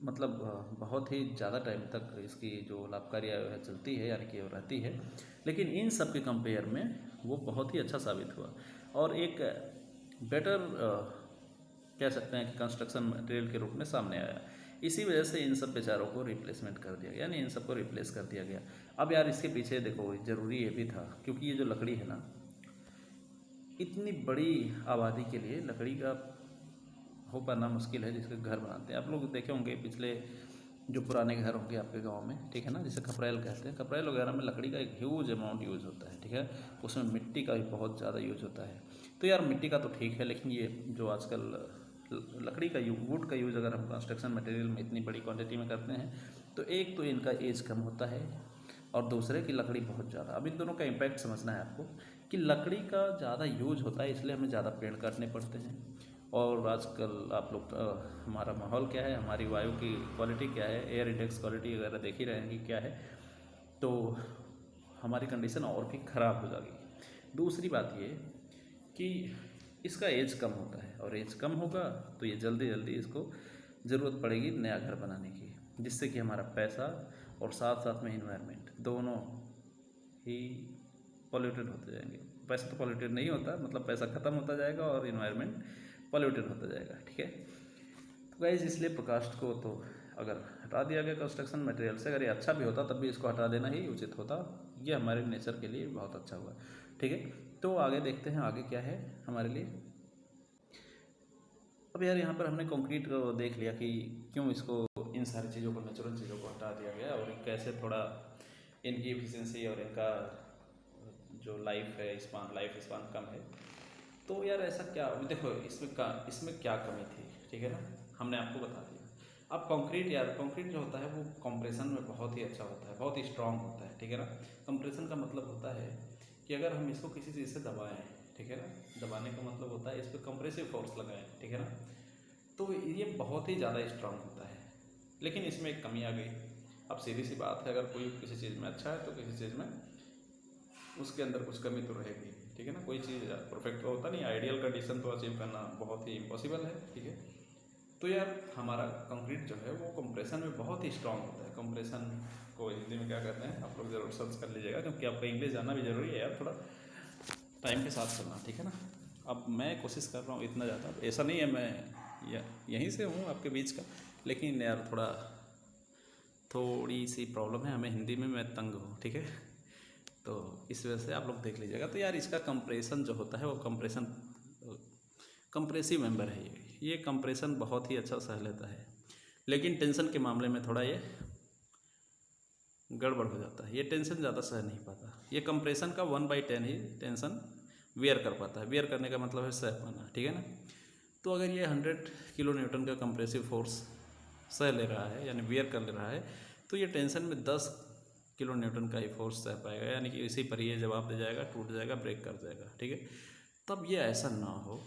मतलब बहुत ही ज़्यादा टाइम तक इसकी जो लाभकारी आयु है चलती है, यानी कि वो रहती है। लेकिन इन सब के कंपेयर में वो बहुत ही अच्छा साबित हुआ और एक बेटर कह सकते हैं कि कंस्ट्रक्शन मटेरियल के रूप में सामने आया। इसी वजह से इन सब बेचारों को रिप्लेसमेंट कर दिया गया, यानी इन सबको रिप्लेस कर दिया गया। अब यार इसके पीछे देखो ज़रूरी ये भी था, क्योंकि ये जो लकड़ी है ना, इतनी बड़ी आबादी के लिए लकड़ी का हो पाना मुश्किल है, जिसके घर बनाते हैं। आप लोग देखे होंगे पिछले जो पुराने घर होंगे आपके गांव में, ठीक है ना, जिसे खपरेल कहते हैं, खपरेल वगैरह में लकड़ी का एक ह्यूज अमाउंट यूज़ होता है, ठीक है। उसमें मिट्टी का भी बहुत ज़्यादा यूज़ होता है। तो यार मिट्टी का तो ठीक है, लेकिन ये जो आजकल लकड़ी का वुड का यूज़ अगर हम कंस्ट्रक्शन मटेरियल में इतनी बड़ी क्वांटिटी में करते हैं तो एक तो इनका एज कम होता है और दूसरे की लकड़ी बहुत ज़्यादा। अब इन दोनों का इम्पैक्ट समझना है आपको कि लकड़ी का ज़्यादा यूज होता है, इसलिए हमें ज़्यादा पेड़ काटने पड़ते हैं। और आजकल आप लोग हमारा माहौल क्या है, हमारी वायु की क्वालिटी क्या है, एयर इंडेक्स क्वालिटी वगैरह देख ही रहे हैं कि क्या है, तो हमारी कंडीशन और भी ख़राब हो जाएगी। दूसरी बात ये कि इसका एज कम होता है और एज कम होगा तो ये जल्दी जल्दी इसको ज़रूरत पड़ेगी नया घर बनाने की, जिससे कि हमारा पैसा और साथ साथ में इन्वायरमेंट दोनों ही पॉल्यूटेड होते जाएंगे। पैसा तो पॉल्यूटेड नहीं होता, मतलब पैसा ख़त्म होता जाएगा और इन्वायरमेंट पॉल्यूटेड होता जाएगा, ठीक है। तो गाइस इसलिए प्रकास्ट को तो अगर हटा दिया गया कंस्ट्रक्शन मटेरियल से, अगर ये अच्छा भी होता तब भी इसको हटा देना ही उचित होता। ये हमारे नेचर के लिए बहुत अच्छा हुआ, ठीक है। तो आगे देखते हैं आगे क्या है हमारे लिए। अब यार यहाँ पर हमने कंक्रीट को देख लिया कि क्यों इसको, इन सारी चीज़ों को, नेचुरल चीज़ों को हटा दिया गया और कैसे थोड़ा इनकी एफिशिएंसी और इनका जो लाइफ स्पान कम है। तो यार ऐसा क्या, देखो इसमें क्या कमी थी, ठीक है ना, हमने आपको बता दिया। अब कंक्रीट जो होता है वो कंप्रेशन में बहुत ही अच्छा होता है, बहुत ही स्ट्रांग होता है, ठीक है ना। कंप्रेशन का मतलब होता है कि अगर हम इसको किसी चीज़ से दबाएं, ठीक है ना, दबाने का मतलब होता है इस पर कंप्रेसिव फोर्स लगाएं, ठीक है ना, तो ये बहुत ही ज़्यादा स्ट्रांग होता है। लेकिन इसमें एक कमी आ गई। अब सीधी सी बात है, अगर कोई किसी चीज़ में अच्छा है तो किसी चीज़ में उसके अंदर कुछ कमी तो रहेगी, ठीक है ना। कोई चीज़ परफेक्ट तो होता नहीं, आइडियल कंडीशन तो अचीव करना बहुत ही इम्पॉसिबल है, ठीक है। तो यार हमारा कंक्रीट जो है वो कंप्रेशन में बहुत ही स्ट्रांग होता है। कंप्रेशन को हिंदी में क्या कहते हैं आप लोग ज़रूर सर्च कर लीजिएगा, क्योंकि आपका इंग्लिश जानना भी ज़रूरी है यार, थोड़ा टाइम के साथ चलना, ठीक है ना। अब मैं कोशिश कर रहा हूँ इतना ज़्यादा, ऐसा नहीं है मैं यहीं से हूँ आपके बीच का, लेकिन यार थोड़ी सी प्रॉब्लम है हमें हिंदी में, मैं तंग हूँ, ठीक है। तो इस वजह से आप लोग देख लीजिएगा। तो यार इसका कंप्रेशन जो होता है वो कंप्रेसिव मेंबर है। ये कंप्रेशन बहुत ही अच्छा सह लेता है, लेकिन टेंशन के मामले में थोड़ा ये गड़बड़ हो जाता है। ये टेंशन ज़्यादा सह नहीं पाता। ये कंप्रेशन का 1/10 ही टेंशन वियर कर पाता है। वियर करने का मतलब है सह पाना, ठीक है ना। तो अगर ये 100 किलो न्यूटन का कंप्रेसिव फोर्स सह ले रहा है, यानी वियर कर ले रहा है, तो ये टेंशन में 10 किलो न्यूटन का ही फोर्स सह पाएगा, यानी कि इसी पर ये जवाब दे जाएगा, टूट जाएगा, ब्रेक कर जाएगा, ठीक है। तब ये ऐसा ना हो।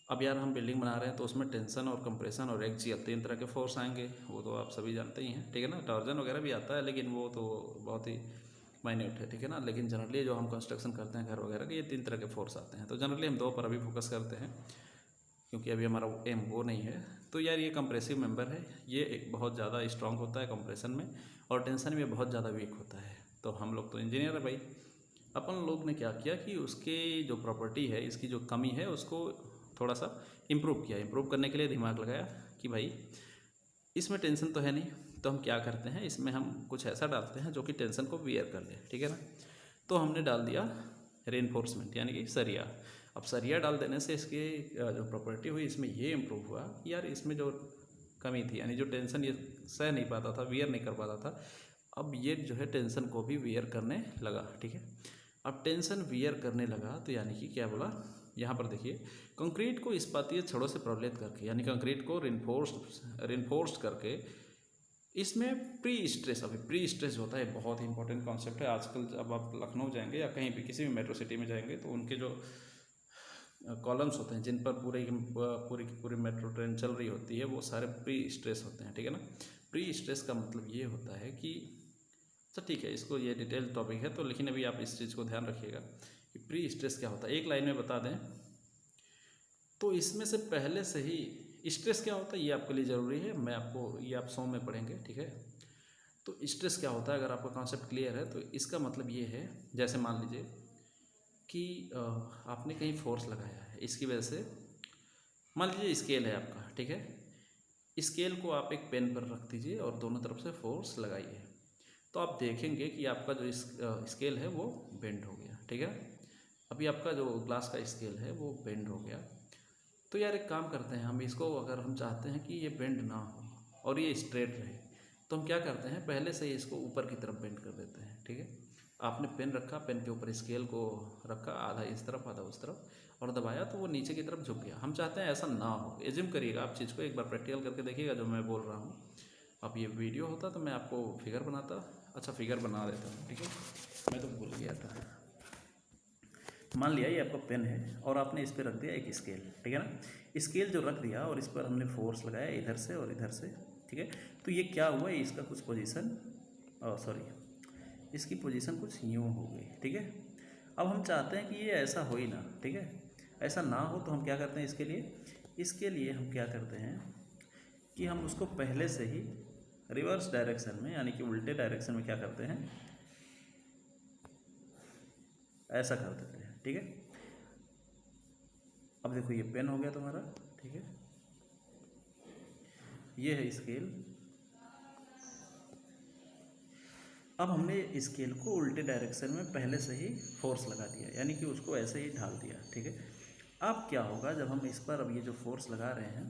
अब यार हम बिल्डिंग बना रहे हैं तो उसमें टेंशन और कंप्रेशन और एक्सियल 3 तरह के फोर्स आएंगे, वो तो आप सभी जानते ही हैं, ठीक है ना। टॉर्जन वगैरह भी आता है, लेकिन वो तो बहुत ही माइन्यूट है, ठीक है ना। लेकिन जनरली जो हम कंस्ट्रक्शन करते हैं घर वगैरह के, ये 3 तरह के फोर्स आते हैं। तो जनरली हम 2 पर अभी फोकस करते हैं, क्योंकि अभी हमारा एम वो नहीं है। तो यार ये कंप्रेसिव मेंबर है, ये एक बहुत ज़्यादा स्ट्रांग होता है कंप्रेशन में, और टेंशन में बहुत ज़्यादा वीक होता है। तो हम लोग तो इंजीनियर है भाई, अपन लोग ने क्या किया कि उसके जो प्रॉपर्टी है, इसकी जो कमी है, उसको थोड़ा सा इम्प्रूव किया। इम्प्रूव करने के लिए दिमाग लगाया कि भाई इसमें टेंशन तो है नहीं, तो हम क्या करते हैं, इसमें हम कुछ ऐसा डालते हैं जो कि टेंशन को वियर कर ले, ठीक है ना। तो हमने डाल दिया रेनफोर्समेंट, यानी कि सरिया। अब सरिया डाल देने से इसकी जो प्रॉपर्टी हुई, इसमें ये इम्प्रूव हुआ कि यार इसमें जो कमी थी, यानी जो टेंशन ये सह नहीं पाता था, वियर नहीं कर पाता था, अब ये जो है टेंशन को भी वियर करने लगा, ठीक है। अब टेंशन वियर करने लगा तो यानी कि क्या बोला यहाँ पर देखिए, कंक्रीट को इस्पातीय छड़ों से प्रबलित करके, यानी कंक्रीट को रिनफोर्स्ड करके, इसमें प्री स्ट्रेस, अभी प्री स्ट्रेस होता है, बहुत ही इंपॉर्टेंट कॉन्सेप्ट है। आजकल जब आप लखनऊ जाएंगे या कहीं भी किसी भी मेट्रो सिटी में जाएंगे, तो उनके जो कॉलम्स होते हैं जिन पर पूरी की पूरी मेट्रो ट्रेन चल रही होती है, वो सारे प्री स्ट्रेस होते हैं, ठीक है ना। प्री स्ट्रेस का मतलब ये होता है कि, अच्छा ठीक है, इसको ये डिटेल टॉपिक है तो, लेकिन अभी आप इस चीज़ को ध्यान रखिएगा कि प्री स्ट्रेस क्या होता है, एक लाइन में बता दें तो इसमें से पहले से ही स्ट्रेस क्या होता है ये आपके लिए ज़रूरी है। मैं आपको ये आप 100 में पढ़ेंगे, ठीक है। तो स्ट्रेस क्या होता है, अगर आपका कॉन्सेप्ट क्लियर है तो इसका मतलब ये है, जैसे मान लीजिए कि आपने कहीं फोर्स लगाया है, इसकी वजह से, मान लीजिए स्केल है आपका, ठीक है। स्केल को आप एक पेन पर रख दीजिए और दोनों तरफ से फोर्स लगाइए, तो आप देखेंगे कि आपका जो स्केल है वो बेंड हो गया, ठीक है। अभी आपका जो ग्लास का स्केल है वो बेंड हो गया। तो यार एक काम करते हैं, हम इसको, अगर हम चाहते हैं कि ये बेंड ना हो और ये स्ट्रेट रहे, तो हम क्या करते हैं, पहले से ही इसको ऊपर की तरफ बेंड कर देते हैं, ठीक है। आपने पेन रखा, पेन के ऊपर स्केल को रखा, आधा इस तरफ आधा उस तरफ, और दबाया तो वो नीचे की तरफ झुक गया। हम चाहते हैं ऐसा ना हो। एज्यूम करिएगा आप चीज़ को, एक बार प्रैक्टिकल करके देखिएगा जो मैं बोल रहा हूँ। अब ये वीडियो होता तो मैं आपको फिगर बनाता, अच्छा फिगर बना देता हूँ, ठीक है। मैं तो भूल गया था। मान लिया ये आपका पेन है और आपने इस पर रख दिया एक स्केल, ठीक है ना। स्केल जो रख दिया और इस पर हमने फोर्स लगाया इधर से और इधर से, ठीक है। तो ये क्या हुआ, इसका कुछ पोजीशन, इसकी पोजीशन कुछ यूँ हो गई, ठीक है। अब हम चाहते हैं कि ये ऐसा हो ही ना, ठीक है, ऐसा ना हो। तो हम क्या करते हैं, इसके लिए हम क्या करते हैं कि हम उसको पहले से ही रिवर्स डायरेक्शन में यानी कि उल्टे डायरेक्शन में क्या करते हैं, ऐसा कर देते हैं। ठीक है, अब देखो ये पेन हो गया तुम्हारा। ठीक है, ये है स्केल। अब हमने स्केल को उल्टे डायरेक्शन में पहले से ही फोर्स लगा दिया, यानी कि उसको ऐसे ही ढाल दिया। ठीक है, अब क्या होगा जब हम इस पर अब ये जो फोर्स लगा रहे हैं,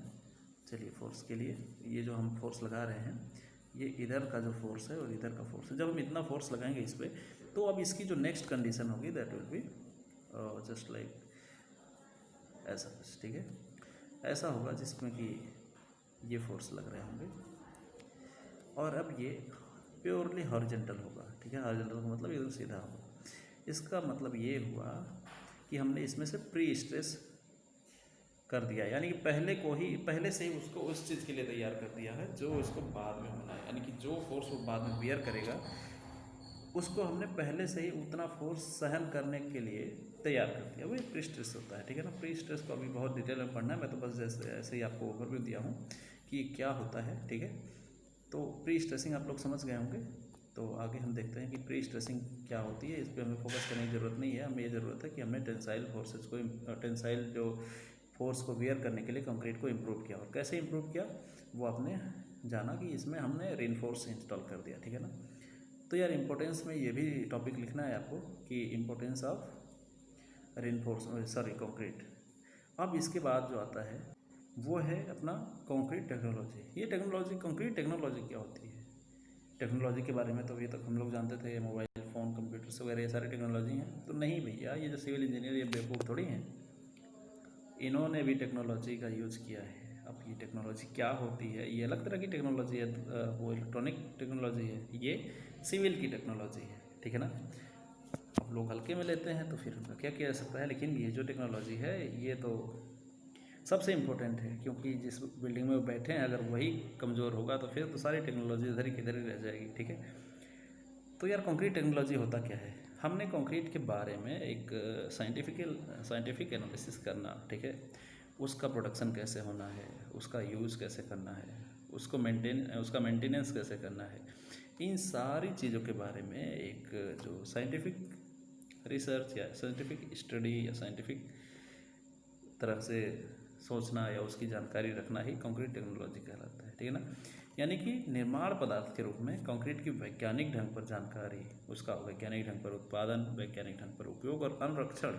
चलिए फोर्स के लिए ये जो हम फोर्स लगा रहे हैं, ये इधर का जो फोर्स है और इधर का फोर्स है, जब हम इतना फोर्स लगाएंगे इस पर, तो अब इसकी जो नेक्स्ट कंडीशन होगी that will be just like ऐसा कुछ। ठीक है, ऐसा होगा जिसमें कि ये फोर्स लग रहे होंगे और अब ये प्योरली हॉरिजॉन्टल होगा। ठीक है, हॉरिजॉन्टल का मतलब एकदम सीधा होगा। इसका मतलब ये हुआ कि हमने इसमें से प्री स्ट्रेस कर दिया, यानी कि पहले से ही उसको उस चीज़ के लिए तैयार कर दिया है जो उसको बाद में होना है, यानी कि जो फोर्स वो बाद में बियर करेगा उसको हमने पहले से ही उतना फोर्स सहन करने के लिए तैयार कर दिया। वही प्री स्ट्रेस होता है। ठीक है ना, प्री स्ट्रेस को अभी बहुत डिटेल में पढ़ना है, मैं तो बस जैसे ऐसे ही आपको ओवरव्यू दिया हूँ कि क्या होता है। ठीक है, तो प्री स्ट्रेसिंग आप लोग समझ गए होंगे। तो आगे हम देखते हैं कि प्री स्ट्रेसिंग क्या होती है। इस पर हमें फोकस करने की ज़रूरत नहीं है, हमें ये ज़रूरत है कि हमने टेंसाइल फोर्सेस को, टेंसाइल जो फोर्स को बियर करने के लिए कंक्रीट को इम्प्रूव किया। और कैसे इम्प्रूव किया वो आपने जाना कि इसमें हमने रेनफोर्स इंस्टॉल कर दिया। ठीक है ना, तो यार इम्पोर्टेंस में ये भी टॉपिक लिखना है आपको कि इम्पोर्टेंस ऑफ कंक्रीट। अब इसके बाद जो आता है वो है अपना कंक्रीट टेक्नोलॉजी। ये टेक्नोलॉजी, कंक्रीट टेक्नोलॉजी क्या होती है? टेक्नोलॉजी के बारे में तो अभी तक हम लोग जानते थे, मोबाइल फ़ोन, कंप्यूटर्स वगैरह ये सारे टेक्नोलॉजी हैं। तो नहीं भैया, ये जो सिविल इंजीनियर ये बेवकूफ़ थोड़ी हैं, इन्होंने भी टेक्नोलॉजी का यूज़ किया है। अब ये टेक्नोलॉजी क्या होती है? ये अलग तरह की टेक्नोलॉजी है, वो इलेक्ट्रॉनिक टेक्नोलॉजी है, ये सिविल की टेक्नोलॉजी है। ठीक है ना, अब लोग हल्के में लेते हैं तो फिर उनका क्या किया जा सकता है, लेकिन ये जो टेक्नोलॉजी है ये तो सबसे इम्पोर्टेंट है, क्योंकि जिस बिल्डिंग में वो बैठे हैं अगर वही कमज़ोर होगा तो फिर तो सारी टेक्नोलॉजी इधर ही रह जाएगी। ठीक है, तो यार कंक्रीट टेक्नोलॉजी होता क्या है? हमने कंक्रीट के बारे में एक साइंटिफिक एनालिसिस करना। ठीक है, उसका प्रोडक्शन कैसे होना है, उसका यूज़ कैसे करना है, उसका मेंटेनेंस कैसे करना है, इन सारी चीज़ों के बारे में एक जो साइंटिफिक रिसर्च या साइंटिफिक स्टडी या साइंटिफिक तरह से सोचना या उसकी जानकारी रखना ही कंक्रीट टेक्नोलॉजी कहलाता है। ठीक है ना, यानी कि निर्माण पदार्थ के रूप में कंक्रीट की वैज्ञानिक ढंग पर जानकारी, उसका वैज्ञानिक ढंग पर उत्पादन, वैज्ञानिक ढंग पर उपयोग और अनुरक्षण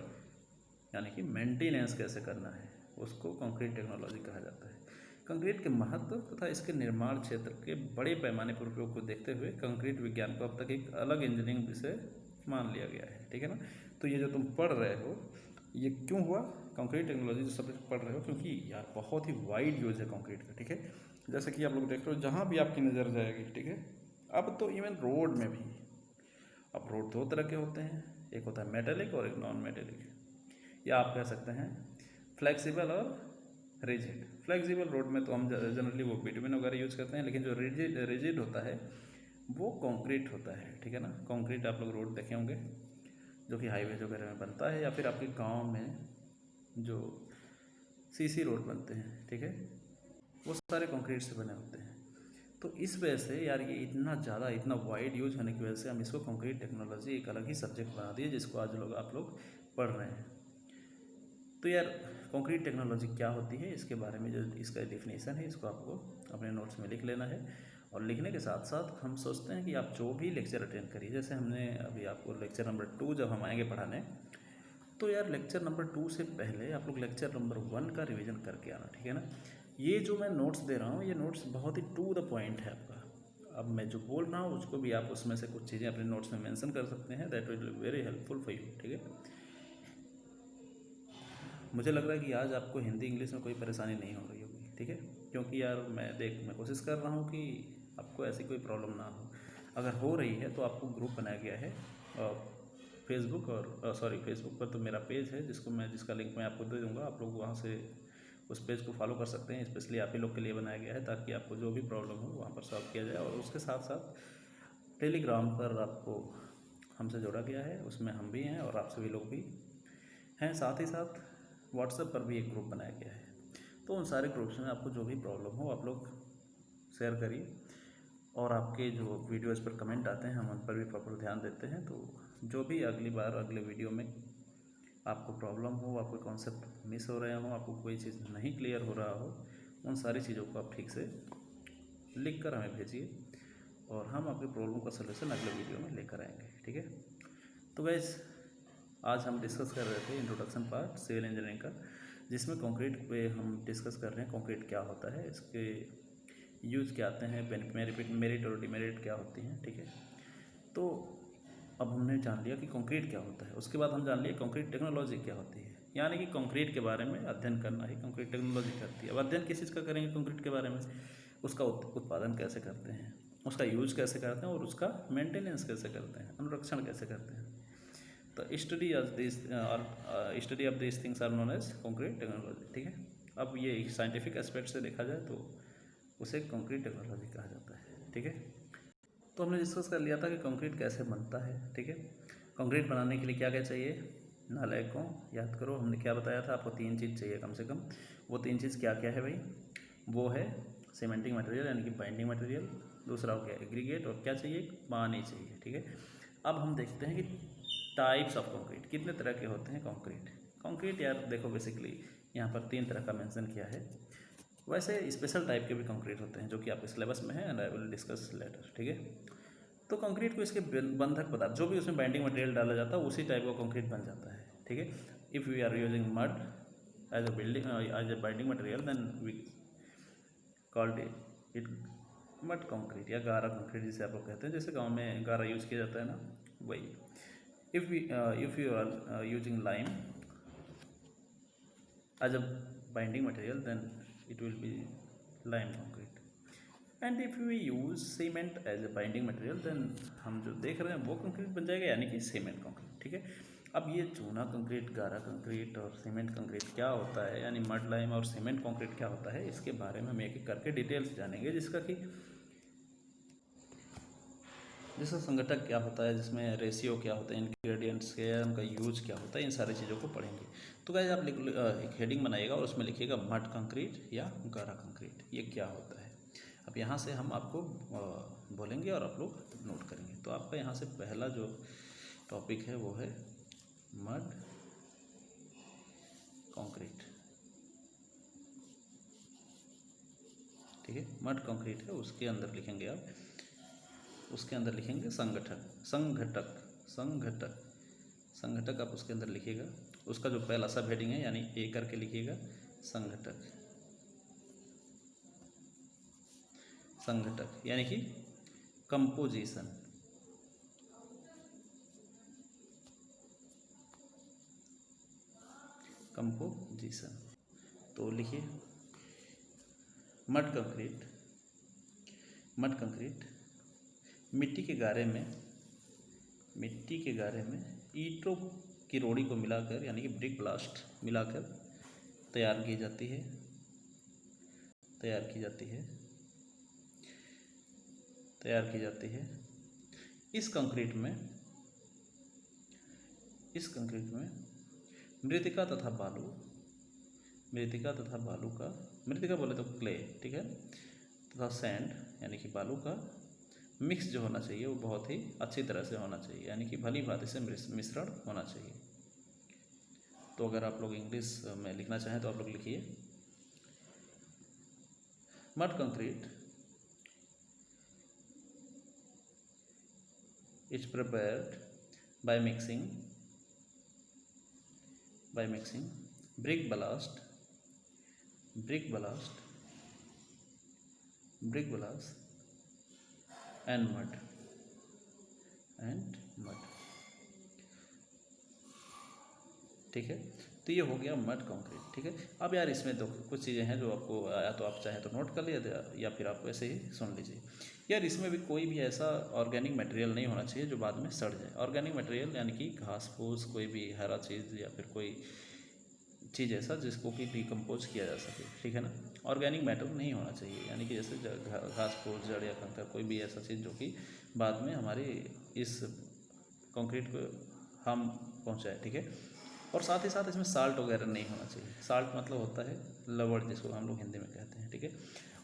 यानी कि मेंटेनेंस कैसे करना है, उसको कंक्रीट टेक्नोलॉजी कहा जाता है। कंक्रीट के महत्व तथा इसके निर्माण क्षेत्र के बड़े पैमाने पर उपयोग को देखते हुए कंक्रीट विज्ञान को अब तक एक अलग इंजीनियरिंग विषय मान लिया गया है। ठीक है ना, तो ये जो तुम पढ़ रहे हो ये क्यों हुआ, कंक्रीट टेक्नोलॉजी जो सब्जेक्ट पढ़ रहे हो, क्योंकि यार बहुत ही वाइड यूज है कंक्रीट का। ठीक है, जैसे कि आप लोग देख रहे हो जहाँ भी आपकी नज़र जाएगी। ठीक है, अब तो इवन रोड में भी, अब रोड दो तरह के होते हैं, एक होता है मेटेलिक और एक नॉन मेटेलिक, या आप कह सकते हैं फ्लेक्सिबल और रिजिड। फ्लेक्सिबल रोड में तो हम जनरली वो बिटुमिन वगैरह यूज़ करते हैं, लेकिन जो रिजिड होता है वो कंक्रीट होता है। ठीक है ना, कंक्रीट आप लोग रोड देखे होंगे जो कि हाईवे वगैरह में बनता है, या फिर आपके गांव में जो सीसी रोड बनते हैं। ठीक है, वो सारे कंक्रीट से बने होते हैं। तो इस वजह से यार ये इतना ज़्यादा, इतना वाइड यूज होने की वजह से हम इसको कंक्रीट टेक्नोलॉजी एक अलग ही सब्जेक्ट बना दिए, जिसको आज आप लोग पढ़ रहे हैं। तो यार कंक्रीट टेक्नोलॉजी क्या होती है, इसके बारे में जो इसका डेफिनेशन है इसको आपको अपने नोट्स में लिख लेना है। और लिखने के साथ साथ हम सोचते हैं कि आप जो भी लेक्चर अटेंड करिए, जैसे हमने अभी आपको लेक्चर नंबर 2 जब हम आएंगे पढ़ाने, तो यार लेक्चर नंबर 2 से पहले आप लोग लेक्चर नंबर 1 का रिवीजन करके आना। ठीक है ना, ये जो मैं नोट्स दे रहा हूँ ये नोट्स बहुत ही टू द पॉइंट है आपका। अब मैं जो बोल रहा हूँ उसको भी आप उसमें से कुछ चीज़ें अपने नोट्स में मेंशन कर सकते हैं, that will be very helpful for you. ठीक है, मुझे लग रहा है कि आज आपको हिंदी इंग्लिश में कोई परेशानी नहीं हो रही होगी। ठीक है, क्योंकि यार मैं कोशिश कर रहा हूँ कि आपको ऐसी कोई प्रॉब्लम ना हो। अगर हो रही है तो आपको ग्रुप बनाया गया है फेसबुक फेसबुक पर तो मेरा पेज है जिसका लिंक मैं आपको दे दूँगा, आप लोग वहाँ से उस पेज को फॉलो कर सकते हैं। स्पेशली आप ही लोग के लिए बनाया गया है ताकि आपको जो भी प्रॉब्लम हो वहाँ पर सॉल्व किया जाए। और उसके साथ साथ टेलीग्राम पर आपको हमसे जोड़ा गया है, उसमें हम भी हैं और आप सभी लोग भी हैं। साथ ही साथ व्हाट्सएप पर भी एक ग्रुप बनाया गया है। तो उन सारे ग्रुप्स में आपको जो भी प्रॉब्लम हो आप लोग शेयर करिए, और आपके जो वीडियोज़ पर कमेंट आते हैं हम उन पर भी प्रॉपर ध्यान देते हैं। तो जो भी अगली बार अगले वीडियो में आपको प्रॉब्लम हो, आपको कॉन्सेप्ट मिस हो रहे हो, आपको कोई चीज़ नहीं क्लियर हो रहा हो, उन सारी चीज़ों को आप ठीक से लिख कर हमें भेजिए और हम आपके प्रॉब्लम का सलूशन अगले वीडियो में लेकर आएंगे, ठीक है। तो गाइस, आज हम डिस्कस कर रहे थे इंट्रोडक्शन पार्ट सिविल इंजीनियरिंग का, जिसमें कंक्रीट पे हम डिस्कस कर रहे हैं कंक्रीट क्या होता है, इसके यूज़ क्या आते हैं, मेरिट और डिमेरिट क्या होती हैं, ठीक है। तो अब हमने जान लिया कि कंक्रीट क्या होता है, उसके बाद हम जान लिया कंक्रीट टेक्नोलॉजी क्या होती है, यानी कि कंक्रीट के बारे में अध्ययन करना ही कंक्रीट टेक्नोलॉजी करती है। अब अध्ययन किस चीज़ का करेंगे कंक्रीट के बारे में, उसका उत्पादन कैसे करते हैं, उसका यूज कैसे करते हैं और उसका मेंटेनेंस कैसे करते हैं, अनुरक्षण कैसे करते हैं। तो study of this things are known as concrete technology, ठीक है। अब ये साइंटिफिक एस्पेक्ट से देखा जाए तो उसे कंक्रीट टेक्नोलॉजी कहा जाता है, ठीक है। तो हमने डिस्कस कर लिया था कि कंक्रीट कैसे बनता है, ठीक है। कंक्रीट बनाने के लिए क्या क्या चाहिए, नालायकों याद करो, हमने क्या बताया था आपको 3 चीज़ चाहिए कम से कम। वो 3 चीज़ क्या क्या है भाई, वो है सीमेंटिंग मटेरियल यानी कि बाइंडिंग मटेरियल, दूसरा हो गया एग्रीगेट, और क्या चाहिए, पानी चाहिए, ठीक है। अब हम देखते हैं कि टाइप्स ऑफ कंक्रीट, कितने तरह के होते हैं कंक्रीट यार देखो, बेसिकली यहाँ पर 3 तरह का मेंशन किया है। वैसे स्पेशल टाइप के भी कंक्रीट होते हैं जो कि आपके सिलेबस में है and I will discuss later, ठीक है। तो कंक्रीट को इसके बंधक पदार्थ जो भी उसमें बाइंडिंग मटेरियल डाला जाता है उसी टाइप का कंक्रीट बन जाता है, ठीक है। If we are using mud as a binding material then we called it mud concrete या गारा कंक्रीट जिसे आप लोग कहते हैं, जैसे गाँव में गारा यूज़ किया जाता है ना, वही। If you are using lime as a binding material then it will be lime concrete, and if we use cement as a binding material then हम जो देख रहे हैं वो कंक्रीट बन जाएगा, यानी कि सीमेंट कंक्रीट, ठीक है। अब ये चूना कंक्रीट, गारा कंक्रीट और सीमेंट कंक्रीट क्या होता है, यानी मड लाइम और सीमेंट कंक्रीट क्या होता है, इसके बारे में हम एक एक करके डिटेल्स जानेंगे, जिसका संगठक क्या होता है, जिसमें रेशियो क्या होता है, इंग्रेडिएंट्स के, उनका यूज क्या होता है, इन सारी चीज़ों को पढ़ेंगे। तो गाइस आप एक हेडिंग बनाइएगा और उसमें लिखिएगा मड कंक्रीट या गारा कंक्रीट, ये क्या होता है। अब यहाँ से हम आपको बोलेंगे और आप लोग नोट करेंगे। तो आपका यहाँ से पहला जो टॉपिक है वो है मड कंक्रीट, ठीक है। मड कंक्रीट है, उसके अंदर लिखेंगे आप, उसके अंदर लिखेंगे संघटक आप उसके अंदर लिखिएगा। उसका जो पहला सब हेडिंग है यानी ए करके लिखिएगा, संघटक यानी कि कंपोजिशन, तो लिखिए मड कंक्रीट मिट्टी के गारे में ईंटों की रोड़ी को मिलाकर यानी कि ब्रिक ब्लास्ट मिलाकर तैयार की जाती है। इस कंक्रीट में मृतिका तथा बालू का, मृतिका बोले तो क्ले, ठीक है, तथा सैंड यानी कि बालू का मिक्स जो होना चाहिए वो बहुत ही अच्छी तरह से होना चाहिए, यानी कि भली भांति से मिश्रण होना चाहिए। तो अगर आप लोग इंग्लिश में लिखना चाहें तो आप लोग लिखिए mud concrete is prepared by mixing brick blast and mud, ठीक है। तो ये हो गया मड कंक्रीट, ठीक है। अब यार इसमें तो कुछ चीज़ें हैं जो आपको या तो आप चाहें तो नोट कर लिया या फिर आप वैसे ही सुन लीजिए। यार इसमें भी कोई भी ऐसा ऑर्गेनिक मटेरियल नहीं होना चाहिए जो बाद में सड़ जाए। ऑर्गेनिक मटेरियल यानी कि घास फूस, कोई भी हरा चीज़ या फिर कोई चीज़ ऐसा जिसको कि डिकम्पोज किया जा सके, ठीक है ना। ऑर्गेनिक मैटर नहीं होना चाहिए, यानी कि जैसे घास फूस, जड़ या कंकर, कोई भी ऐसा चीज़ जो कि बाद में हमारे इस कंक्रीट को हार्म पहुँचाए, ठीक है। और साथ ही साथ इसमें साल्ट वगैरह नहीं होना चाहिए। साल्ट मतलब होता है लवण, जिसको हम लोग हिंदी में कहते हैं, ठीक है।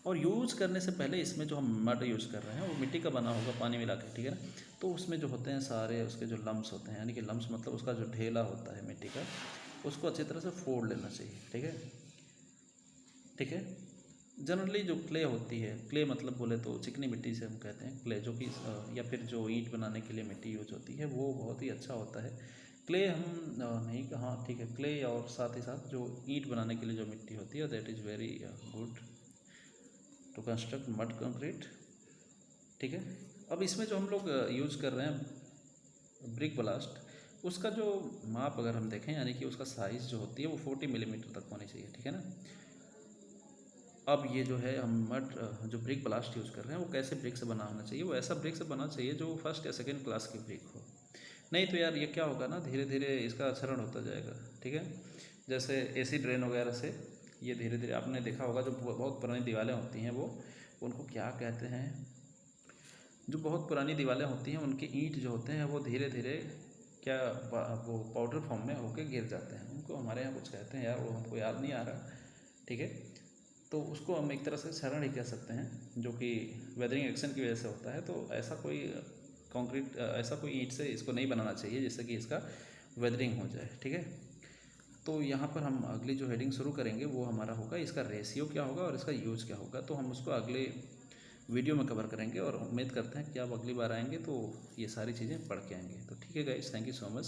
और यूज़ करने से पहले इसमें जो हम मड यूज़ कर रहे हैं वो मिट्टी का बना होगा पानी मिला के, ठीक है ना। तो उसमें जो होते हैं सारे उसके जो लम्स होते हैं, यानी कि लम्स मतलब उसका जो ढेला होता है मिट्टी का, उसको अच्छी तरह से फोड़ लेना चाहिए, ठीक है। ठीक है। जनरली जो क्ले होती है, क्ले मतलब बोले तो चिकनी मिट्टी से हम कहते हैं क्ले, जो कि या फिर जो ईंट बनाने के लिए मिट्टी यूज होती है वो बहुत ही अच्छा होता है। क्ले हम नहीं कहा, ठीक है, क्ले और साथ ही साथ जो ईंट बनाने के लिए जो मिट्टी होती है that is very good to construct mud concrete, ठीक है। अब इसमें जो हम लोग यूज़ कर रहे हैं ब्रिक ब्लास्ट, उसका जो माप अगर हम देखें, यानी कि उसका साइज़ जो होती है वो 40 मिलीमीटर तक होनी चाहिए, ठीक है ना। अब ये जो है हम मड जो ब्रिक ब्लास्ट यूज़ कर रहे हैं वो कैसे ब्रिक से बना होना चाहिए, वो ऐसा ब्रिक से बना चाहिए जो फर्स्ट या सेकंड क्लास की ब्रिक हो। नहीं तो यार ये क्या होगा ना, धीरे धीरे इसका क्षरण होता जाएगा, ठीक है। जैसे एसिड रेन वगैरह से ये धीरे धीरे, आपने देखा होगा जो बहुत पुरानी दीवारें होती हैं वो, उनको क्या कहते हैं, जो बहुत पुरानी दीवारें होती हैं उनके ईंट जो होते हैं वो धीरे धीरे क्या वो पाउडर फॉर्म में होके गिर जाते हैं, उनको हमारे यहाँ कुछ कहते हैं यार, वो हमको याद नहीं आ रहा, ठीक है। तो उसको हम एक तरह से क्षरण ही कह सकते हैं, जो कि वेदरिंग एक्शन की वजह से होता है। तो ऐसा कोई कंक्रीट, ऐसा कोई ईंट से इसको नहीं बनाना चाहिए जिससे कि इसका वेदरिंग हो जाए, ठीक है। तो यहाँ पर हम अगली जो हेडिंग शुरू करेंगे वो हमारा होगा इसका रेशियो क्या होगा और इसका यूज़ क्या होगा। तो हम उसको अगले वीडियो में कवर करेंगे और उम्मीद करते हैं कि आप अगली बार आएंगे तो ये सारी चीज़ें पढ़ के आएंगे। तो ठीक है guys, thank you so much.